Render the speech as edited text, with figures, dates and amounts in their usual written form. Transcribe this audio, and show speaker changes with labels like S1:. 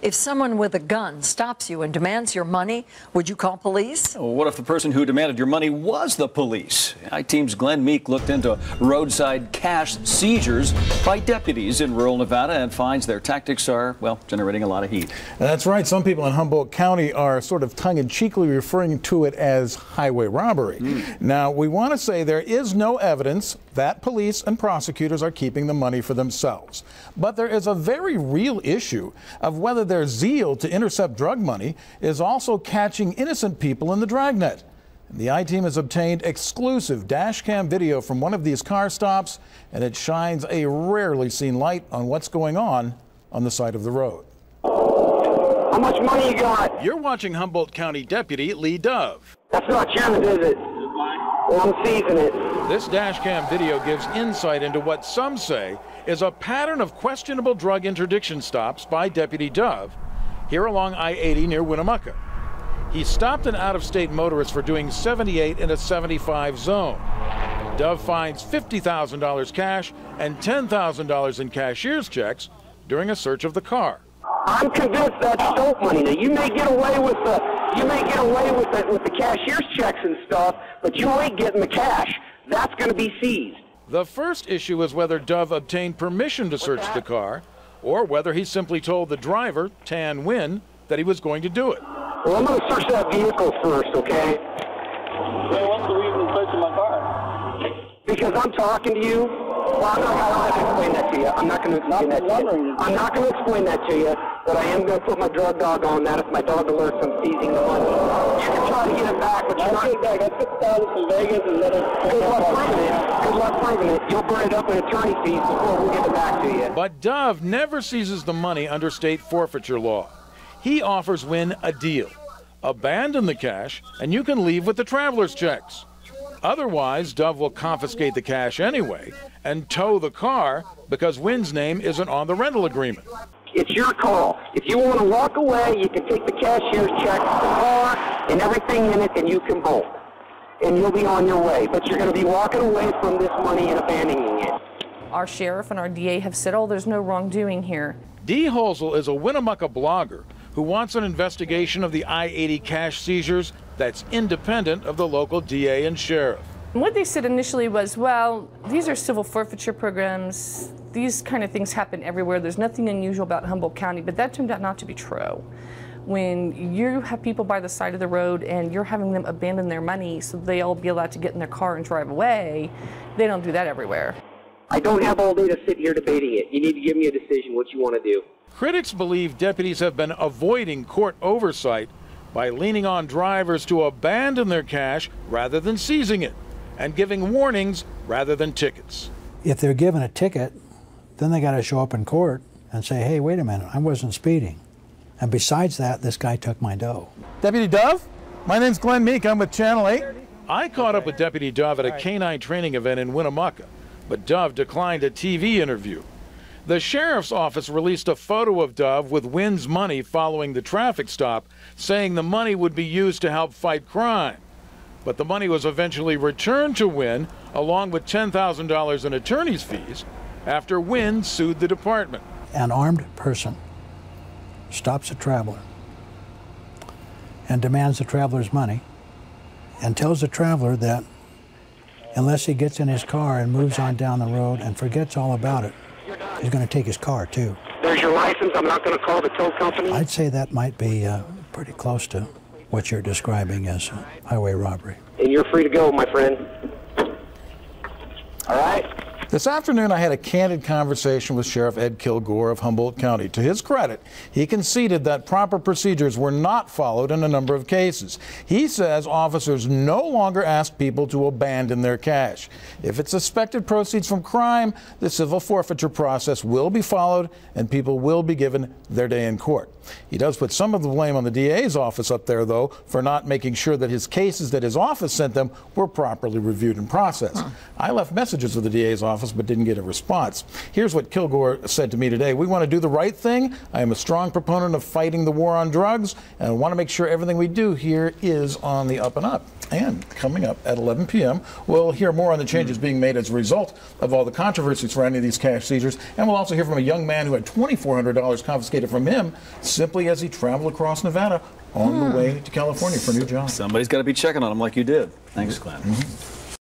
S1: If someone with a gun stops you and demands your money, would you call police?
S2: Well, what if the person who demanded your money was the police? I-Team's Glenn Meek looked into roadside cash seizures by deputies in rural Nevada and finds their tactics are, well, generating a lot of heat.
S3: That's right. Some people in Humboldt County are sort of tongue-in-cheekly referring to it as highway robbery. Now, we want to say there is no evidence that police and prosecutors are keeping the money for themselves. But there is a very real issue of whether their zeal to intercept drug money is also catching innocent people in the dragnet. The I-Team has obtained exclusive dashcam video from one of these car stops, and it shines a rarely seen light on what's going on the side of the road.
S4: How much money you got?
S3: You're watching Humboldt County Deputy Lee Dove.
S4: That's not China's, is it? Well, I'm seizing it.
S3: This dashcam video gives insight into what some say is a pattern of questionable drug interdiction stops by Deputy Dove here along I-80 near Winnemucca. He stopped an out-of-state motorist for doing 78 in a 75 zone. Dove finds $50,000 cash and $10,000 in cashier's checks during a search of the car.
S4: I'm convinced that's dope money. Now, you may get away with the cashier's checks and stuff, but you ain't getting the cash. That's going to be seized.
S3: The first issue is whether Dove obtained permission to search the car, or whether he simply told the driver, Tan Nguyen, that he was going to do it.
S4: Well, I'm going to search that vehicle first, okay?
S5: Hey, what's the reason for searching my car?
S4: Because I'm talking to you. Well, I'm not going to explain that to you. I'm not going to explain that to you. I'm not going to explain that to you, but I am going to put my drug dog on that if my dog alerts I'm seizing the money. You can try to get it back, but you're not. Take back. I took down from Vegas and let it. Good luck proving it. Good luck proving it. You'll burn it up in attorney fees before we get it back to you.
S3: But Dove never seizes the money under state forfeiture law. He offers Nguyen a deal. Abandon the cash, and you can leave with the traveler's checks. Otherwise, Dove will confiscate the cash anyway and tow the car because Nguyen's name isn't on the rental agreement.
S4: It's your call. If you want to walk away, you can take the cashier's check, the car, and everything in it, and you can bolt. And you'll be on your way. But you're going to be walking away from this money and abandoning it.
S6: Our sheriff and our DA have said, oh, there's no wrongdoing here.
S3: Dee Holzel is a Winnemucca blogger who wants an investigation of the I-80 cash seizures that's independent of the local DA and sheriff.
S6: And what they said initially was, well, these are civil forfeiture programs. These kind of things happen everywhere. There's nothing unusual about Humboldt County, but that turned out not to be true. When you have people by the side of the road and you're having them abandon their money so they'll be allowed to get in their car and drive away, they don't do that everywhere.
S4: I don't have all day to sit here debating it. You need to give me a decision what you want to do.
S3: Critics believe deputies have been avoiding court oversight by leaning on drivers to abandon their cash rather than seizing it, and giving warnings rather than tickets.
S7: If they're given a ticket, then they got to show up in court and say, hey, wait a minute, I wasn't speeding. And besides that, this guy took my dough.
S3: Deputy Dove, my name's Glenn Meek. I'm with Channel 8. I caught up with Deputy Dove at a canine training event in Winnemucca, but Dove declined a TV interview. The sheriff's office released a photo of Dove with Nguyen's money following the traffic stop, saying the money would be used to help fight crime. But the money was eventually returned to Nguyen, along with $10,000 in attorney's fees, after Nguyen sued the department.
S7: An armed person stops a traveler and demands the traveler's money and tells the traveler that unless he gets in his car and moves on down the road and forgets all about it, he's going to take his car, too.
S4: There's your license. I'm not going to call the tow company.
S7: I'd say that might be pretty close to what you're describing as highway robbery.
S4: And you're free to go, my friend. All right?
S3: This afternoon, I had a candid conversation with Sheriff Ed Kilgore of Humboldt County. To his credit, he conceded that proper procedures were not followed in a number of cases. He says officers no longer ask people to abandon their cash. If it's suspected proceeds from crime, the civil forfeiture process will be followed and people will be given their day in court. He does put some of the blame on the DA's office up there, though, for not making sure that his cases that his office sent them were properly reviewed and processed. I left messages with the DA's office office but didn't get a response. Here's what Kilgore said to me today. We want to do the right thing. I am a strong proponent of fighting the war on drugs, and I want to make sure everything we do here is on the up and up. And coming up at 11 p.m., we'll hear more on the changes being made as a result of all the controversy surrounding these cash seizures. And we'll also hear from a young man who had $2,400 confiscated from him simply as he traveled across Nevada on the way to California for a new job.
S2: Somebody's got to be checking on him like you did. Thanks, Glenn.